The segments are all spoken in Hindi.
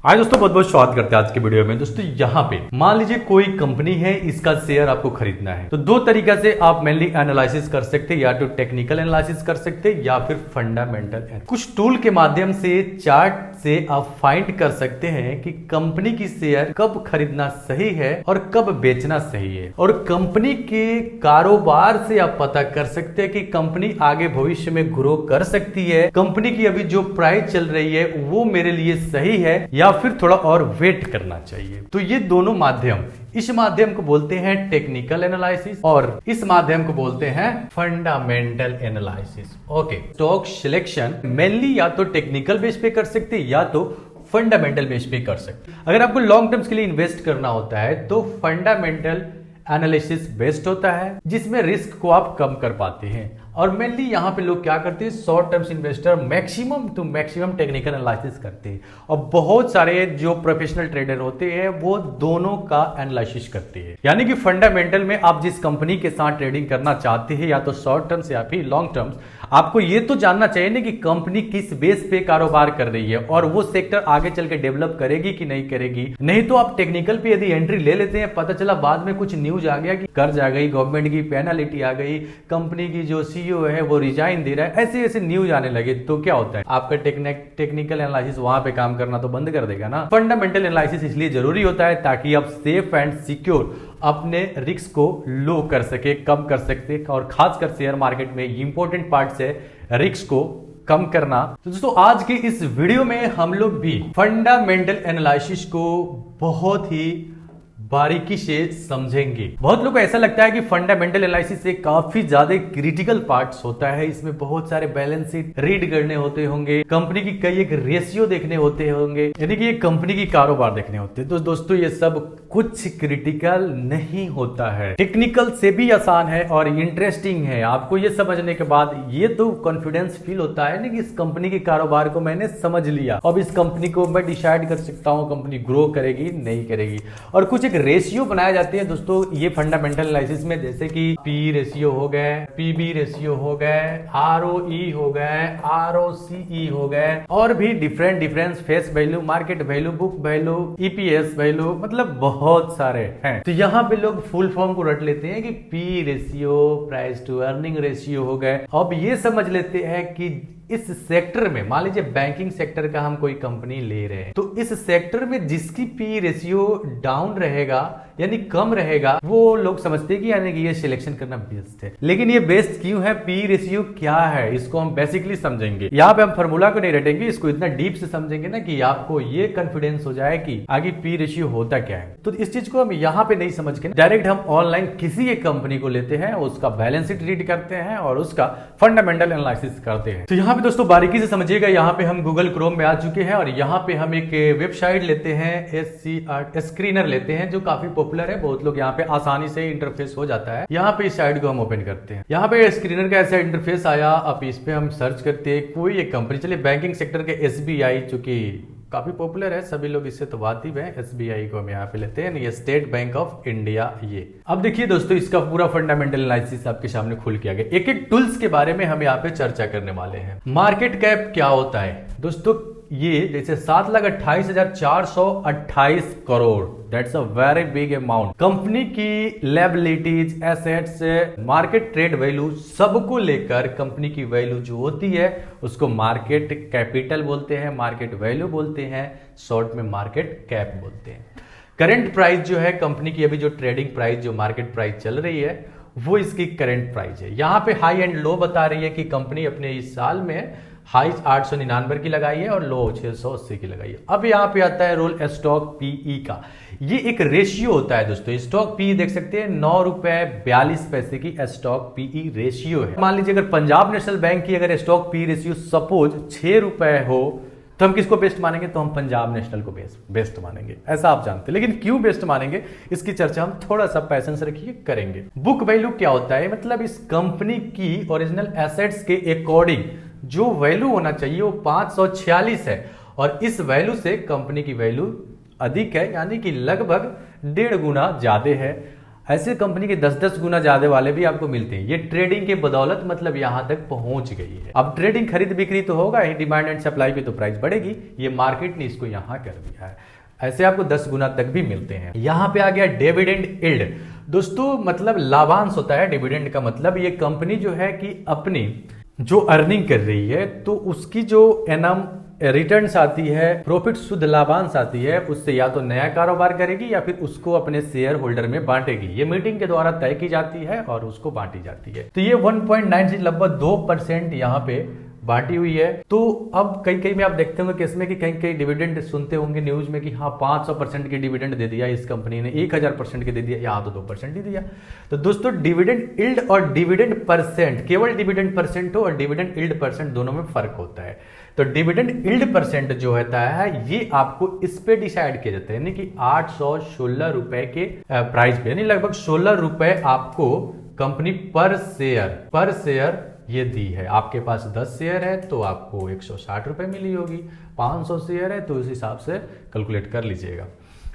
आज दोस्तों बहुत बहुत स्वागत करते हैं आज के वीडियो में। दोस्तों यहाँ पे मान लीजिए कोई कंपनी है, इसका शेयर आपको खरीदना है तो दो तरीका से आप मेनली एनालिसिस कर सकते हैं, या तो टेक्निकल एनालिसिस कर सकते हैं या फिर फंडामेंटल। कुछ टूल के माध्यम से चार्ट से आप फाइंड कर सकते हैं कि कंपनी की शेयर कब खरीदना सही है और कब बेचना सही है, और कंपनी के कारोबार से आप पता कर सकते हैं कि कंपनी आगे भविष्य में ग्रो कर सकती है, कंपनी की अभी जो प्राइस चल रही है वो मेरे लिए सही है या फिर थोड़ा और वेट करना चाहिए। तो ये दोनों माध्यम, इस माध्यम को बोलते हैं टेक्निकल एनालिसिस और इस माध्यम को बोलते हैं fundamental analysis. Okay, stock selection mainly या तो टेक्निकल बेस पे कर सकते हैं या तो फंडामेंटल बेस पे कर सकते हैं। अगर आपको लॉन्ग टर्म्स के लिए इन्वेस्ट करना होता है तो फंडामेंटल एनालिसिस बेस्ट होता है, जिसमें रिस्क को आप कम कर पाते हैं। और मेनली यहाँ पे लोग क्या करते हैं, short terms investor maximum to maximum technical analysis करते हैं, और बहुत सारे जो प्रोफेशनल ट्रेडर होते हैं वो दोनों का एनालिसिस करते हैं। यानी कि फंडामेंटल में आप जिस कंपनी के साथ ट्रेडिंग करना चाहते हैं, या तो शॉर्ट टर्म्स या फिर लॉन्ग टर्म्स, आपको ये तो जानना चाहिए ना कि कंपनी किस बेस पे कारोबार कर रही है और वो सेक्टर आगे चल के डेवलप करेगी कि नहीं करेगी। नहीं तो आप टेक्निकल पे यदि एंट्री ले लेते हैं, पता चला बाद में कुछ न्यूज आ गया कि कर्ज आ गई, गवर्नमेंट की पेनाल्टी आ गई, कंपनी की जो सीईओ है वो रिजाइन दे रहा है, ऐसे ऐसे न्यूज आने लगे, तो क्या होता है, आपका टेक्निकल एनालिसिस वहां पे काम करना तो बंद कर देगा ना। फंडामेंटल एनालिसिस इसलिए जरूरी होता है ताकि आप सेफ एंड सिक्योर अपने रिस्क को लो कर सके, कम कर सकते, और खासकर शेयर मार्केट में इंपॉर्टेंट पार्ट है रिस्क को कम करना। तो दोस्तों आज के इस वीडियो में हम लोग भी फंडामेंटल एनालिसिस को बहुत ही बारीकी से समझेंगे। बहुत लोगों को ऐसा लगता है कि फंडामेंटल एनालिसिस से काफी ज्यादा क्रिटिकल पार्ट्स होता है, इसमें बहुत सारे बैलेंस शीट रीड करने होते होंगे, कंपनी की कई एक रेशियो देखने होते होंगे, यानी कि ये कंपनी की कारोबार देखने होते हैं। तो दोस्तों ये सब कुछ क्रिटिकल नहीं होता है, टेक्निकल से भी आसान है और इंटरेस्टिंग है। आपको ये समझने के बाद ये तो कॉन्फिडेंस फील होता है ना कि इस कंपनी के कारोबार को मैंने समझ लिया, अब इस कंपनी को मैं डिसाइड कर सकता हूँ कंपनी ग्रो करेगी नहीं करेगी। और कुछ एक रेशियो बनाए जाते हैं दोस्तों ये फंडामेंटल एनालिसिस में, जैसे कि पी रेशियो हो गए, पीबी रेशियो हो गए, आरओई हो गए, आरओसीई हो गए, और भी difference face value, market value, book value, EPS value, मतलब बहुत सारे हैं। तो यहाँ पे लोग फुल फॉर्म को रट लेते हैं कि P ratio, price to earning ratio हो गए। अब ये समझ लेते हैं कि इस सेक्टर में, मान लीजिए बैंकिंग सेक्टर का हम कोई कंपनी ले रहे हैं, तो इस सेक्टर में जिसकी पी रेशियो डाउन रहेगा यानी कम रहेगा, वो लोग समझते हैं कि यानी कि ये सिलेक्शन करना बेस्ट है। लेकिन ये बेस्ट क्यों है, पी रेशियो क्या है, इसको हम बेसिकली समझेंगे। यहाँ पे हम फॉर्मूला को नहीं रटेंगे, इसको इतना डीप से समझेंगे ना कि आपको ये कॉन्फिडेंस हो जाए कि आगे पी रेशियो होता क्या है। तो इस चीज को हम यहाँ पे नहीं समझ के डायरेक्ट हम ऑनलाइन किसी एक कंपनी को लेते हैं, उसका बैलेंस शीट रीड करते हैं और उसका फंडामेंटल एनालिसिस करते हैं। तो यहाँ पे दोस्तों बारीकी से समझिएगा, यहाँ पे हम गूगल क्रोम में आ चुके हैं और यहाँ पे हम एक वेबसाइट लेते हैं, स्क्रीनर लेते हैं जो काफी पॉपुलर है, बहुत लोग यहाँ पे आसानी से इंटरफेस हो जाता है। यहाँ पे इस साइट को हम ओपन करते हैं, यहाँ पे स्क्रीनर का ऐसा इंटरफेस आया। अब इस पे हम सर्च करते हैं कोई एक कंपनी, चलिए बैंकिंग सेक्टर के एसबीआई, चूंकि काफी पॉपुलर है, सभी लोग इससे तो वाकिफ है, एसबीआई को हम यहाँ पे लेते हैं, ये स्टेट बैंक ऑफ इंडिया। ये अब देखिए दोस्तों इसका पूरा फंडामेंटल एनालिसिस आपके सामने खुल के आ गया। एक एक टूल्स के बारे में हम यहाँ पे चर्चा करने वाले हैं। मार्केट कैप क्या होता है दोस्तों, ये जैसे 7,28,428 crore, that's a very big amount. Company की liabilities, assets, market trade value, सबको लेकर कंपनी की वैल्यू जो होती है उसको मार्केट कैपिटल बोलते हैं, मार्केट वैल्यू बोलते हैं, शॉर्ट में मार्केट कैप बोलते हैं। करंट प्राइस जो है कंपनी की, अभी जो ट्रेडिंग प्राइस, जो मार्केट प्राइस चल रही है वो इसकी करंट प्राइस है। यहाँ पे हाई एंड लो बता रही है कि कंपनी अपने इस साल में हाई 899 की लगाई है और लो 680 की लगाई है। अब यहाँ पे आता है रोल स्टॉक पीई का, ये एक रेशियो होता है दोस्तों। स्टॉक पीई देख सकते हैं, 9 रुपए 42 पैसे की स्टॉक पीई रेशियो है। मान लीजिए अगर पंजाब नेशनल बैंक की अगर स्टॉक पी रेशियो सपोज 6 रुपए हो तो हम किसको बेस्ट मानेंगे, तो हम पंजाब नेशनल को बेस्ट मानेंगे, ऐसा आप जानते हैं। लेकिन क्यों बेस्ट मानेंगे इसकी चर्चा हम थोड़ा सा पैसेंस रखिए करेंगे। बुक वैल्यू क्या होता है, मतलब इस कंपनी की ओरिजिनल एसेट्स के अकॉर्डिंग जो वैल्यू होना चाहिए वो 546 है, और इस वैल्यू से कंपनी की वैल्यू अधिक है, यानी कि लगभग 1.5 गुना ज्यादा है। ऐसे कंपनी के 10-10 गुना ज्यादा वाले भी आपको मिलते हैं। ये ट्रेडिंग के बदौलत मतलब यहां तक पहुंच गई है। अब ट्रेडिंग खरीद बिक्री तो होगा ही, डिमांड एंड सप्लाई पे तो प्राइस बढ़ेगी। ये मार्केट ने इसको यहां कर दिया है। ऐसे आपको 10 गुना तक भी मिलते हैं। यहां पे आ गया डिविडेंड यील्ड। दोस्तों मतलब लाभांश होता है। डिविडेंड का मतलब ये कंपनी जो है कि अपनी जो अर्निंग कर रही है तो उसकी जो एनम रिटर्न्स आती है, प्रॉफिट शुद्ध लाभांश आती है, उससे या तो नया कारोबार करेगी या फिर उसको अपने शेयर होल्डर में बांटेगी। ये मीटिंग के द्वारा तय की जाती है और उसको बांटी जाती है। तो ये 1.96 लगभग 2% यहाँ पे बांटी हुई है। तो अब कई कई में आप देखते होंगे केस में कि कहीं कहीं डिविडेंड सुनते होंगे न्यूज में कि हाँ 500% की डिविडेंड दे दिया इस कंपनी ने, 1000% के दे दिया, यहाँ तो 2% ही दिया। तो दोस्तों डिविडेंड यील्ड और डिविडेंड परसेंट, केवल डिविडेंड परसेंट हो और डिविडेंड यील्ड परसेंट दोनों में फर्क होता है। तो डिविडेंड यील्ड परसेंट जो होता है ये आपको इस पे डिसाइड किया जाता है, यानी कि 816 रुपए के प्राइस पे, यानी लगभग 16 रुपए आपको कंपनी पर शेयर ये दी है। आपके पास 10 शेयर है तो आपको 160 रुपए मिली होगी, 500 शेयर है तो उस हिसाब से कैलकुलेट कर लीजिएगा।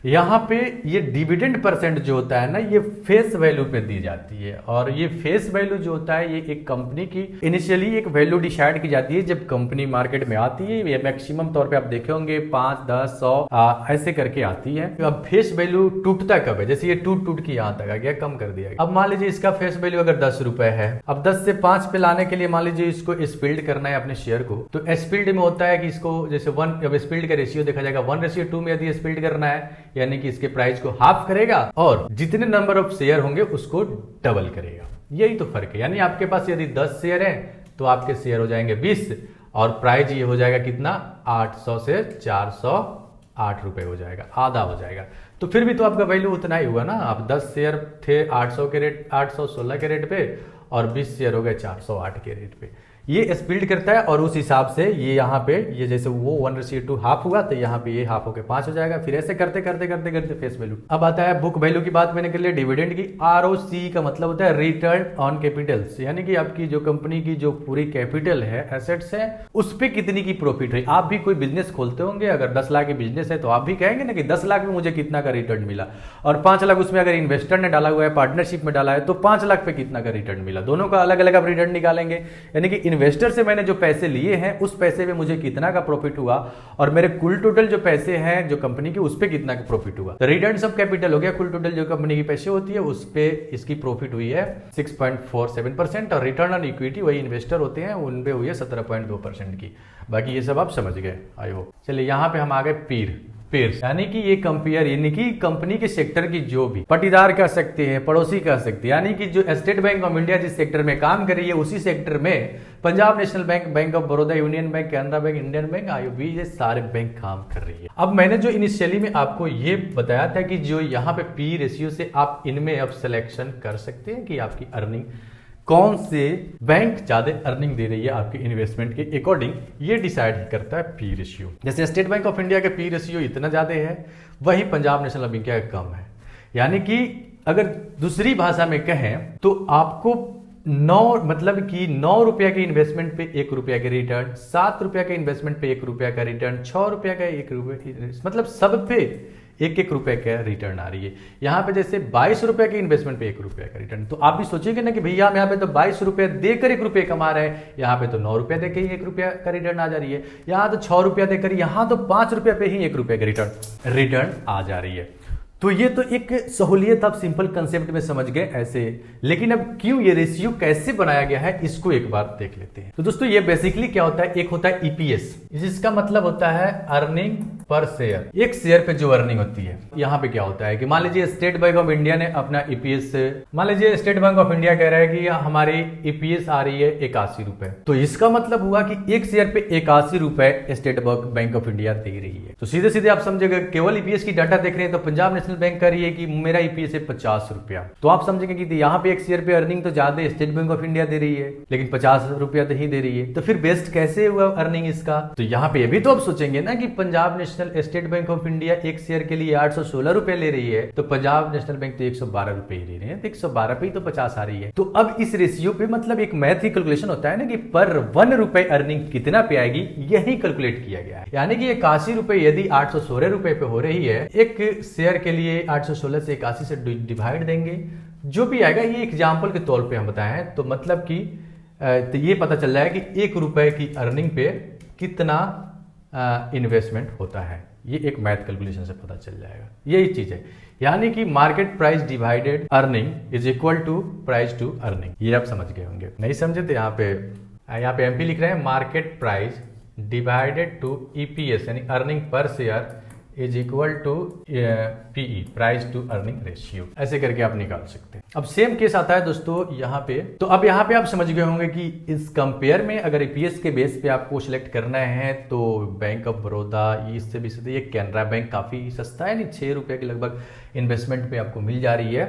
यहाँ पे ये डिविडेंड परसेंट जो होता है ना ये फेस वैल्यू पे दी जाती है, और ये फेस वैल्यू जो होता है ये एक कंपनी की इनिशियली एक वैल्यू डिसाइड की जाती है जब कंपनी मार्केट में आती है। ये मैक्सिमम तौर पे आप देखे होंगे 5, 10, 100 ऐसे करके आती है। अब फेस वैल्यू टूटता कब है, जैसे ये टूट के यहाँ तक आ गया, कम कर दिया गया। अब मान लीजिए इसका फेस वैल्यू अगर 10 रुपए है, अब 10 से 5 पे लाने के लिए मान लीजिए इसको स्पिल्ड करना है अपने शेयर को, तो स्पिल्ड में होता है कि इसको जैसे 1, अब स्पिल्ड का रेशियो देखा जाएगा 1:2 में यदि स्पिल्ड करना है, यानी कि इसके प्राइस को हाफ करेगा और जितने नंबर ऑफ शेयर होंगे उसको डबल करेगा। यही तो फर्क है। यानी आपके पास यदि 10 शेयर है तो आपके शेयर हो जाएंगे 20 और प्राइस ये हो जाएगा कितना, 800 से 408 रुपए हो जाएगा, आधा हो जाएगा। तो फिर भी तो आपका वैल्यू उतना ही हुआ ना। आप 10 शेयर थे 800 के रेट, 816 के रेट पे और 20 शेयर हो गए 408 के रेट पे। ये स्प्लिट करता है और उस हिसाब से ये यहाँ पे ये जैसे वो 1:2 हाफ हुआ तो यहाँ पे ये हाफ होके 5 हो जाएगा। फिर ऐसे करते करते करते करते फेस वैल्यू। अब आता है बुक वैल्यू की बात मैंने कर लिया। डिविडेंड की ROC का मतलब होता है रिटर्न ऑन कैपिटल, यानी कि आपकी जो कंपनी की जो पूरी कैपिटल है, एसेट्स है, उस पर कितनी की प्रॉफिट है। आप भी कोई बिजनेस खोलते होंगे, अगर 10 लाख की बिजनेस है तो आप भी कहेंगे ना कि 10 लाख में मुझे कितना का रिटर्न मिला, और 5 लाख उसमें अगर इन्वेस्टर ने डाला हुआ है, पार्टनरशिप में डाला है, तो 5 लाख पे कितना का रिटर्न मिला। दोनों का अलग अलग आप रिटर्न निकालेंगे, यानी कि इन्वेस्टर से मैंने जो पैसे लिए हैं उस पैसे में मुझे कितना का प्रॉफिट हुआ और मेरे कुल टोटल जो पैसे हैं जो कंपनी के उस पे कितना का प्रॉफिट हुआ। तो रिटर्न्स ऑफ कैपिटल हो गया, कुल टोटल जो कंपनी की पैसे होती है उस पे इसकी प्रॉफिट हुई है 6.47% और रिटर्न ऑन इक्विटी वही इन्वेस्टर होते हैं उन पे हुई है 17.2% की। बाकी ये सब आप समझ गए आई होप। चलिए यहाँ पे हम आ गए पेयर्स, यानी कि ये कंपेयर, यानी कि कंपनी के सेक्टर की जो भी पटीदार कह सकते हैं, पड़ोसी कह सकते हैं, यानी कि जो स्टेट बैंक ऑफ इंडिया जिस सेक्टर में काम कर रही है उसी सेक्टर में Punjab national bank, bank of Baroda, union bank, Canara bank, Indian bank, IOB, ये सारे बैंक काम कर रही है। अब मैंने जो इनिशियली में आपको ये बताया था कि जो यहाँ पे पी रेशियो से आप इनमें अब सिलेक्शन कर सकते हैं कि आपकी अर्निंग कौन से बैंक ज्यादा अर्निंग दे रही है आपके इन्वेस्टमेंट के अकॉर्डिंग, ये डिसाइड करता है पी रेशियो। जैसे स्टेट बैंक ऑफ इंडिया का पी रेशियो इतना ज्यादा है, वही पंजाब नेशनल बैंक का कम है। यानी कि अगर दूसरी भाषा में कहें तो आपको 9 रुपया के इन्वेस्टमेंट पे 1 रुपया का रिटर्न, 7 रुपया के इन्वेस्टमेंट पे 1 रुपया का रिटर्न, 6 रुपया का 1 रुपया, मतलब सब पे 1-1 रुपए का रिटर्न आ रही है। यहाँ पे जैसे 22 रुपए के इन्वेस्टमेंट पे 1 रुपया का रिटर्न, तो आप भी सोचेंगे ना कि भैया हम यहाँ पे तो 22 रुपए देकर 1 रुपये कमा रहे हैं, यहाँ पे तो 9 रुपया देकर ही 1 रुपया का रिटर्न आ जा रही है, यहाँ तो 6 रुपया देकर, यहाँ तो 5 रुपया पे ही 1 रुपये का रिटर्न आ जा रही है। तो ये तो एक सहूलियत आप सिंपल कंसेप्ट में समझ गए ऐसे, लेकिन अब क्यों ये रेशियो कैसे बनाया गया है इसको एक बार देख लेते हैं। तो दोस्तों ये बेसिकली क्या होता है, एक होता है EPS, जिसका मतलब होता है अर्निंग पर शेयर, एक शेयर पे जो अर्निंग होती है। यहाँ पे क्या होता है कि मान लीजिए स्टेट बैंक ऑफ इंडिया ने अपना EPS, मान लीजिए स्टेट बैंक ऑफ इंडिया कह रहा है कि हमारी EPS आ रही है 81 रुपए, तो इसका मतलब हुआ कि एक शेयर पे 81 रुपए स्टेट बैंक ऑफ इंडिया दे रही है। तो सीधे सीधे आप समझेगा, केवल EPS की डाटा देख रहे हैं तो पंजाब नेशनल बैंक कर रही है कि मेरा EPS है 50 रुपया, तो आप समझेंगे कि यहाँ पे एक शेयर पे अर्निंग तो ज्यादा स्टेट बैंक ऑफ इंडिया दे रही है, लेकिन 50 रुपया तो ही दे रही है, तो फिर बेस्ट कैसे हुआ अर्निंग इसका। तो यहाँ पे भी तो आप सोचेंगे ना कि Punjab national state bank of India एक शेयर के लिए 816 रुपए ले रही है, तो पंजाब नेशनल बैंक तो 112 रुपए ही ले रहे हैं, तो 112 पे ही तो 50 आ रही है। तो अब इस रेशियो पे मतलब एक मैथ की कैलकुलेशन होता है ना कि पर 1 रुपए अर्निंग कितना पे आएगी, यही कैलकुलेट किया गया है। यानी कि 81 रुपए यदि 816 रुपए पे हो रही है, एक शेयर के लिए 816 से 81 से डिवाइड देंगे जो भी आएगा ये एग्जाम्पल के तौर पे हम बताए हैं, तो मतलब कि तो ये पता चल जाएगा कि 1 रुपए की अर्निंग पे कितना इन्वेस्टमेंट होता है। ये एक मैथ कैलकुलेशन से पता चल जाएगा, यही चीज है। यानी कि market price divided earning is equal to price to earning. ये आप समझ गए होंगे, नहीं समझे तो यहाँ पे एमपी लिख रहे हैं, market price divided to EPS यानी earning per share is equal to PE, price to earning ratio. ऐसे करके आप निकाल सकते हैं। अब सेम केस आता है दोस्तों यहाँ पे, तो अब यहाँ पे आप समझ गए होंगे कि इस कंपेयर में अगर ईपीएस के बेस पे आपको सिलेक्ट करना है तो बैंक ऑफ बड़ौदा, इससे भी सस्ता ये कैनरा बैंक काफी सस्ता है, नहीं 6 रुपए के लगभग इन्वेस्टमेंट पे आपको मिल जा रही है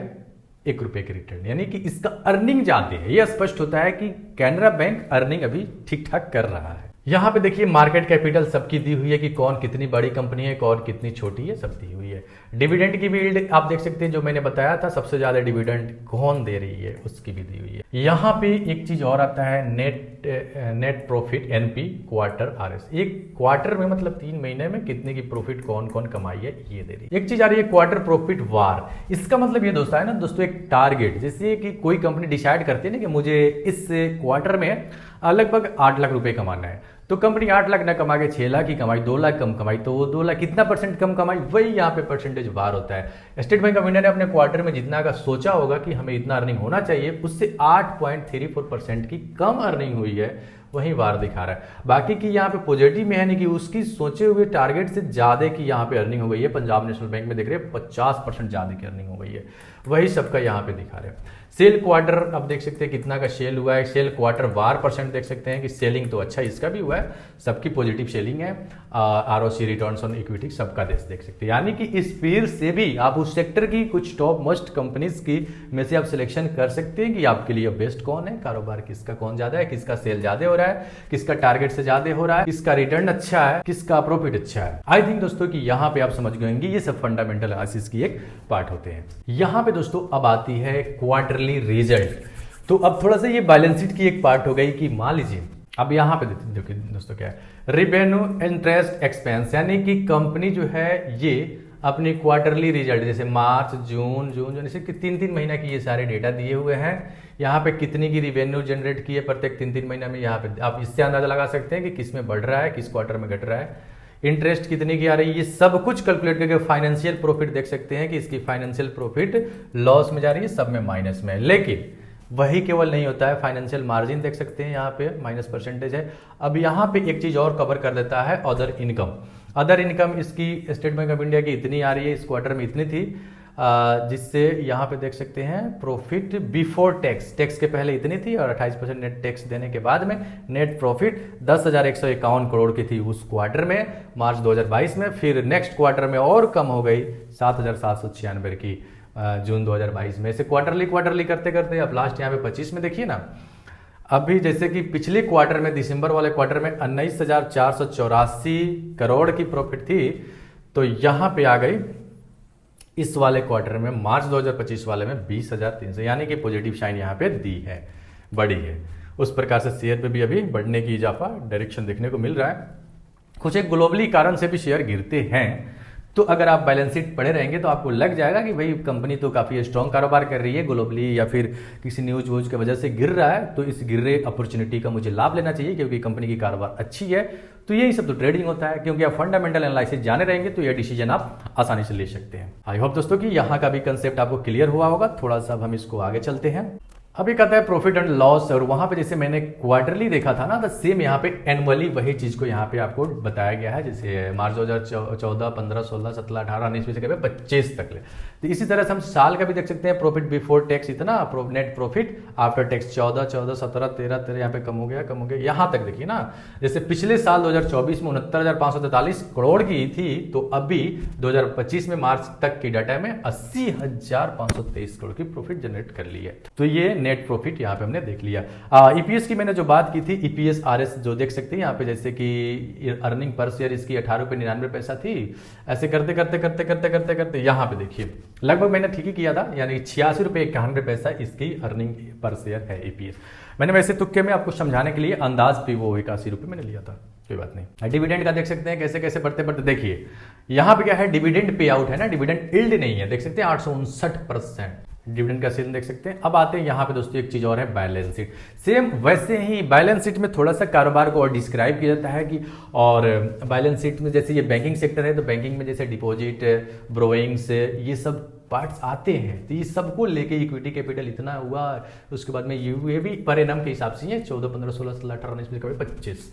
1 रुपए के रिटर्न, यानी कि इसका अर्निंग ज्यादा है। यह स्पष्ट होता है कि कैनरा बैंक अर्निंग अभी ठीक ठाक कर रहा है। यहाँ पे देखिए मार्केट कैपिटल सबकी दी हुई है कि कौन कितनी बड़ी कंपनी है, कौन कितनी छोटी है, सब दी हुई है। डिविडेंड की भी आप देख सकते हैं, जो मैंने बताया था सबसे ज्यादा डिविडेंड कौन दे रही है उसकी भी दी हुई है। यहाँ पे एक चीज और आता है, net profit NP quarter RS. एक क्वार्टर में मतलब 3 महीने में कितने की प्रॉफिट कौन कौन कमाई है ये दे रही है। एक चीज आ रही है क्वार्टर प्रॉफिट वार। इसका मतलब ये दोस्तों है ना दोस्तों, एक टारगेट, जैसे कि कोई कंपनी डिसाइड करती है ना कि मुझे इस क्वार्टर में लगभग 8 लाख रुपए कमाना है, तो कंपनी 8 लाख ना कमा के 6 लाख ही कमाई, 2 लाख कम कमाई, तो वो 2 लाख कितना परसेंट कम कमाई, वही यहाँ पे परसेंटेज बार होता है। स्टेट बैंक ऑफ इंडिया ने अपने क्वार्टर में जितना का सोचा होगा कि हमें इतना अर्निंग होना चाहिए, उससे 8.34% की कम अर्निंग हुई है, वही बार दिखा रहा है। बाकी की यहाँ पे पॉजिटिव में है नहीं कि उसकी सोचे हुए टारगेट से ज्यादा की यहाँ पे अर्निंग हो गई है। पंजाब नेशनल बैंक में देख रहे हैं 50% ज्यादा की अर्निंग हो गई है, वही सबका यहाँ पे दिखा रहे हैं। सेल क्वार्टर अब देख सकते हैं कितना का सेल हुआ है, सेल क्वार्टर वार परसेंट देख सकते हैं कि सेलिंग तो अच्छा इसका भी हुआ है, सबकी पॉजिटिव सेलिंग है। आरओसी रिटर्न्स ऑन इक्विटी सबका देख सकते हैं। यानी कि इस पेयर से भी आप उस सेक्टर की कुछ टॉप मोस्ट कंपनीज की में से आप सिलेक्शन कर सकते हैं कि आपके लिए बेस्ट कौन है, कारोबार किसका कौन ज्यादा है, किसका सेल ज्यादा हो रहा है, किसका टारगेट से ज्यादा हो रहा है, किसका रिटर्न अच्छा है, किसका प्रॉफिट अच्छा है। आई थिंक दोस्तों कि यहाँ पे आप समझ गए होंगे, ये सब फंडामेंटल एनालिसिस की एक पार्ट होते हैं। यहाँ पे दोस्तों अब आती है क्वार्टरली रिजल्ट। तो अब थोड़ा सा ये बैलेंस शीट की एक पार्ट हो गई कि मान लीजिए अब यहाँ पे देखिए दोस्तों क्या है, रेवेन्यू इंटरेस्ट एक्सपेंस, यानी कि कंपनी जो है ये अपनी क्वार्टरली रिजल्ट जैसे मार्च जून जैसे कि 3-3 महीना की ये सारे डेटा दिए हुए हैं। यहाँ पे कितनी की रिवेन्यू जनरेट की है प्रत्येक 3-3 महीना में, यहाँ पे आप इससे अंदाजा लगा सकते हैं कि किस में बढ़ रहा है, किस क्वार्टर में घट रहा है, इंटरेस्ट कितनी की आ रही है, ये सब कुछ कैलकुलेट करके फाइनेंशियल प्रॉफिट देख सकते हैं कि इसकी फाइनेंशियल प्रॉफिट लॉस में जा रही है, सब में माइनस में। लेकिन वही केवल नहीं होता है, फाइनेंशियल मार्जिन देख सकते हैं यहाँ पे माइनस परसेंटेज है। अब यहाँ पे एक चीज और कवर कर देता है, अदर इनकम। अदर इनकम इसकी स्टेट बैंक ऑफ इंडिया की इतनी आ रही है, इस क्वार्टर में इतनी थी, जिससे यहाँ पे देख सकते हैं प्रॉफिट बिफोर टैक्स, टैक्स के पहले इतनी थी और 28% नेट टैक्स देने के बाद में नेट प्रॉफिट 10,151 करोड़ की थी उस क्वार्टर में मार्च 2022 में। फिर नेक्स्ट क्वार्टर में और कम हो गई 7,796 की जून 2022 में। ऐसे क्वार्टरली करते करते अब लास्ट यहाँ पे 25 में देखिए ना, अभी जैसे कि पिछले क्वार्टर में दिसंबर वाले क्वार्टर में 19,484 करोड़ की प्रॉफिट थी, तो यहाँ पे आ गई इस वाले क्वार्टर में मार्च 2025 वाले में 20,300, यानी कि पॉजिटिव साइन यहाँ पे दी है, बड़ी है। उस प्रकार से शेयर पे भी अभी बढ़ने की इजाफा डायरेक्शन देखने को मिल रहा है। कुछ एक ग्लोबली कारण से भी शेयर गिरते हैं, तो अगर आप बैलेंस शीट पढ़े रहेंगे तो आपको लग जाएगा कि भाई कंपनी तो काफी स्ट्रॉन्ग कारोबार कर रही है ग्लोबली, या फिर किसी न्यूज वूज की वजह से गिर रहा है, तो इस गिर रहे अपॉर्चुनिटी का मुझे लाभ लेना चाहिए क्योंकि कंपनी की कारोबार अच्छी है। तो यही सब तो ट्रेडिंग होता है, क्योंकि आप फंडामेंटल एनालिसिस जाने रहेंगे तो ये डिसीजन आप आसानी से ले सकते हैं। आई होप दोस्तों कि यहाँ का भी कंसेप्ट आपको क्लियर हुआ होगा। थोड़ा सा हम इसको आगे चलते हैं। अब एक आता है प्रॉफिट एंड लॉस, और वहां पे जैसे मैंने क्वार्टरली देखा था ना, तो सेम यहाँ पे एनुअली वही चीज को यहाँ पे आपको बताया गया है। जैसे मार्च 2014, 15, 16, 17, 18, 19 से 25 तक ले, तो इसी तरह से हम साल का भी देख सकते हैं। प्रॉफिट बिफोर टैक्स इतना, नेट प्रॉफिट आफ्टर टैक्स 14, 17, 13 यहाँ पे कम हो गया यहाँ तक देखिए ना। जैसे पिछले साल 2024 में 69,543 करोड़ की थी, तो अभी 2025 में मार्च तक की डाटा में 80,523 करोड़ की प्रॉफिट जनरेट कर ली है। तो ये नेट प्रॉफिट यहाँ पे हमने देख लिया। ईपीएस की मैंने जो बात की थी, ईपीएस आरएस जो देख सकते हैं यहाँ पे, जैसे कि अर्निंग पर शेयर इसकी 18.99 थी। ऐसे करते करते यहाँ पे देखिए लगभग मैंने ठीक ही किया था, यानी 86.91 इसकी अर्निंग पर शेयर है ईपीएस। मैंने वैसे तुक्के में आपको समझाने के लिए अंदाज पे वो 81 रुपये मैंने लिया था, कोई बात नहीं। डिविडेंड का देख सकते हैं कैसे कैसे बढ़ते बढ़ते देखिए यहाँ पे क्या है, डिविडेंड पे आउट है ना, डिविडेंड यील्ड नहीं है, देख सकते हैं 859%। डिविडेंड का सीन देख सकते हैं। अब आते हैं यहाँ पे दोस्तों एक चीज और है बैलेंस शीट। सेम वैसे ही बैलेंस शीट में थोड़ा सा कारोबार को और डिस्क्राइब किया जाता है कि, और बैलेंस शीट में जैसे ये बैंकिंग सेक्टर है तो बैंकिंग में जैसे डिपॉजिट, ब्रोइंग्स, ये सब पार्ट्स आते हैं, तो ये सबको लेके इक्विटी कैपिटल इतना हुआ, उसके बाद में ये भी पर एनम के हिसाब से 14, 15, 16, 17, 18, 19, 25,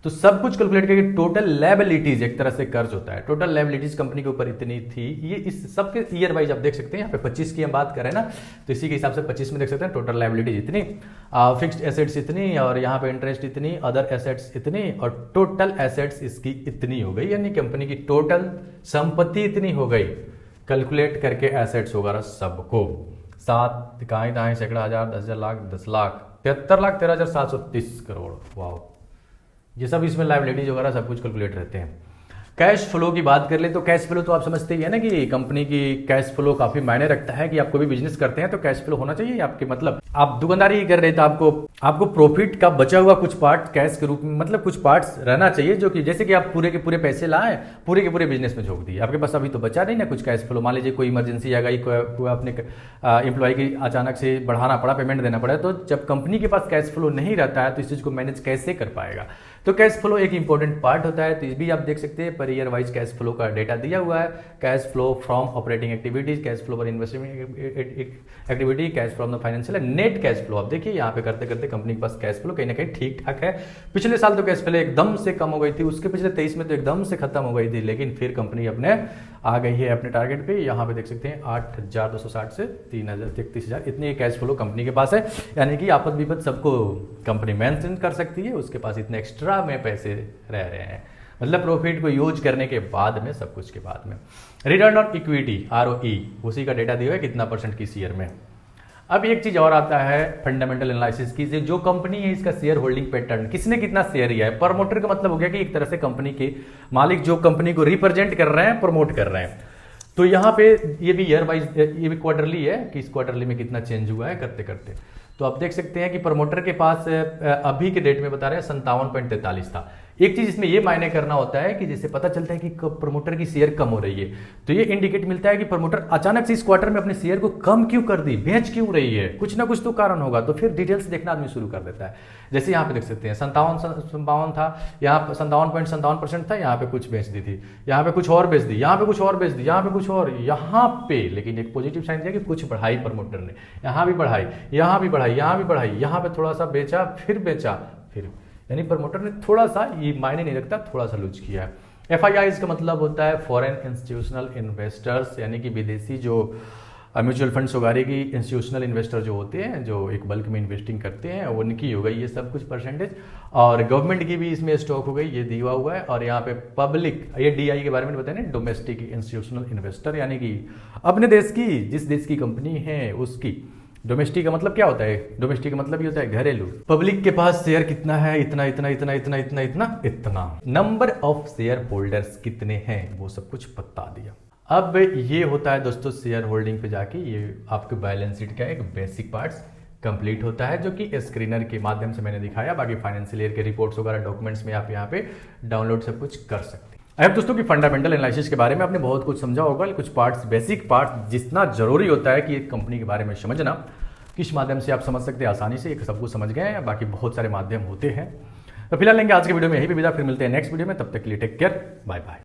तो सब कुछ कैलकुलेट करके टोटल लायबिलिटीज एक तरह से कर्ज होता है, टोटल लायबिलिटीज कंपनी के ऊपर इतनी थी। ये इस सबके ईयर वाइज आप देख सकते हैं, यहाँ पे 25 की हम बात करें ना, तो इसी के हिसाब से 25 में देख सकते हैं टोटल लायबिलिटीज इतनी, फिक्स्ड एसेट्स इतनी, और यहाँ पे इंटरेस्ट इतनी, अदर एसेट्स इतनी, और टोटल एसेट्स इसकी इतनी हो गई, यानी कंपनी की टोटल संपत्ति इतनी हो गई कैलकुलेट करके एसेट्स वगैरह सबको 7 कहाँ दाएं सैकड़ा हजार 10,000 लाख 10 लाख 73,13,730 करोड़। वाह, ये सब इसमें लायबिलिटीज वगैरह सब कुछ कैलकुलेट रहते हैं। कैश फ्लो की बात कर ले तो कैश फ्लो तो आप समझते ही है ना कि कंपनी की कैश फ्लो काफी मायने रखता है, कि आप कोई भी बिजनेस करते हैं तो कैश फ्लो होना चाहिए आपके, मतलब आप दुकानदारी कर रहे हैं तो आपको प्रॉफिट का बचा हुआ कुछ पार्ट कैश के रूप में, मतलब कुछ पार्ट्स रहना चाहिए जो कि जैसे कि आप पूरे के पूरे पैसे लाए, पूरे के पूरे बिजनेस में झोंक दिए, आपके पास अभी तो बचा नहीं ना कुछ कैश फ्लो। मान लीजिए कोई इमरजेंसी आ गई, कोई अपने एम्प्लॉय की अचानक से बढ़ाना पड़ा, पेमेंट देना पड़ा, तो जब कंपनी के पास कैश फ्लो नहीं रहता है तो इस चीज को मैनेज कैसे कर पाएगा। तो कैश फ्लो एक इंपॉर्टेंट पार्ट होता है, तो इस भी आप देख सकते हैं per year wise cash flow का डेटा दिया हुआ है। Cash flow from operating activities, cash flow for investment activity, cash from the financial, net cash flow. आप देखिए यहाँ पे करते करते कंपनी के पास कैश फ्लो कहीं ना कहीं ठीक ठाक है। पिछले साल तो कैश फ्लो एकदम से कम हो गई थी, उसके पिछले 23 में तो एकदम से खत्म हो गई थी, लेकिन फिर कंपनी अपने आ गई है अपने टारगेट पे। यहाँ पे देख सकते हैं 8,260 से 3,33,000 इतनी कैश फ्लो कंपनी के पास है, यानी कि आपद विपद सबको कंपनी मेंटेन कर सकती है, उसके पास इतने एक्स्ट्रा में पैसे रह रहे हैं, मतलब प्रॉफिट को यूज करने के बाद में, सब कुछ के बाद में। रिटर्न ऑन इक्विटी ROE, उसी का डेटा दिया है कितना परसेंट किस ईयर में। अब एक चीज और आता है फंडामेंटल एनालिसिस की, जो कंपनी है इसका शेयर होल्डिंग पैटर्न, किसने कितना शेयर लिया है। प्रमोटर का मतलब हो गया कि एक तरह से कंपनी के मालिक जो कंपनी को रिप्रेजेंट कर रहे हैं, प्रमोट कर रहे हैं। तो यहाँ पे ये भी ईयर वाइज, ये भी क्वार्टरली है कि इस क्वार्टरली में कितना चेंज हुआ है करते करते। तो आप देख सकते हैं कि प्रमोटर के पास अभी के डेट में बता रहे हैं 57.43 था। एक चीज इसमें ये मायने करना होता है कि जैसे पता चलता है कि प्रमोटर की शेयर कम हो रही है, तो ये इंडिकेट मिलता है कि प्रमोटर अचानक से इस क्वार्टर में अपने शेयर को कम क्यों कर दी, बेच क्यों रही है, कुछ ना कुछ तो कारण होगा। तो फिर डिटेल्स देखना आदमी शुरू कर देता है। जैसे यहाँ पे देख सकते हैं 57 था, यहाँ पे 57.57% था, यहाँ पे कुछ बेच दी थी, यहाँ पे कुछ और बेच दी, यहाँ पे कुछ और बेच दी, यहाँ पे कुछ और, यहाँ पे लेकिन एक पॉजिटिव साइन दिया कि कुछ बढ़ाई प्रमोटर ने, यहाँ भी बढ़ाई, यहाँ भी बढ़ाई, यहाँ भी बढ़ाई, यहाँ पे थोड़ा सा बेचा, फिर यानी प्रमोटर ने थोड़ा सा, ये मायने नहीं रखता, थोड़ा सा लूज किया है। FIIs का मतलब होता है फॉरेन इंस्टीट्यूशनल इन्वेस्टर्स, यानी कि विदेशी जो म्यूचुअल फंड्स वगैरह की इंस्टीट्यूशनल इन्वेस्टर जो होते हैं, जो एक बल्क में इन्वेस्टिंग करते हैं, उनकी हो गई ये सब कुछ परसेंटेज, और गवर्नमेंट की भी इसमें स्टॉक हो गई, ये दिया हुआ है। और यहाँ पे पब्लिक, ये DI के बारे में बताया ना, डोमेस्टिक इंस्टीट्यूशनल इन्वेस्टर, यानी कि अपने देश की, जिस देश की कंपनी है उसकी। डोमेस्टिक का मतलब क्या होता है, डोमेस्टिक का मतलब ये होता है घरेलू। पब्लिक के पास शेयर कितना है, इतना इतना इतना इतना इतना इतना इतना। नंबर ऑफ शेयर होल्डर्स कितने हैं वो सब कुछ बता दिया। अब ये होता है दोस्तों शेयर होल्डिंग पे जाके, ये आपके बैलेंस शीट का एक बेसिक पार्ट्स कंप्लीट होता है, जो कि स्क्रीनर के माध्यम से मैंने दिखाया। बाकी फाइनेंशियल ईयर के रिपोर्ट्स वगैरह डॉक्यूमेंट्स में आप यहाँ पे डाउनलोड सब कुछ कर सकते हैं। अब दोस्तों की फंडामेंटल एनालिसिस के बारे में आपने बहुत कुछ समझा होगा, कुछ पार्ट्स, बेसिक पार्ट्स जितना जरूरी होता है कि एक कंपनी के बारे में समझना, किस माध्यम से आप समझ सकते हैं आसानी से, एक सब कुछ समझ गए हैं। बाकी बहुत सारे माध्यम होते हैं। तो फिलहाल लेंगे आज के वीडियो में यही पे विदा, फिर मिलते हैं नेक्स्ट वीडियो में, तब तक के लिए टेक केयर, बाय बाय।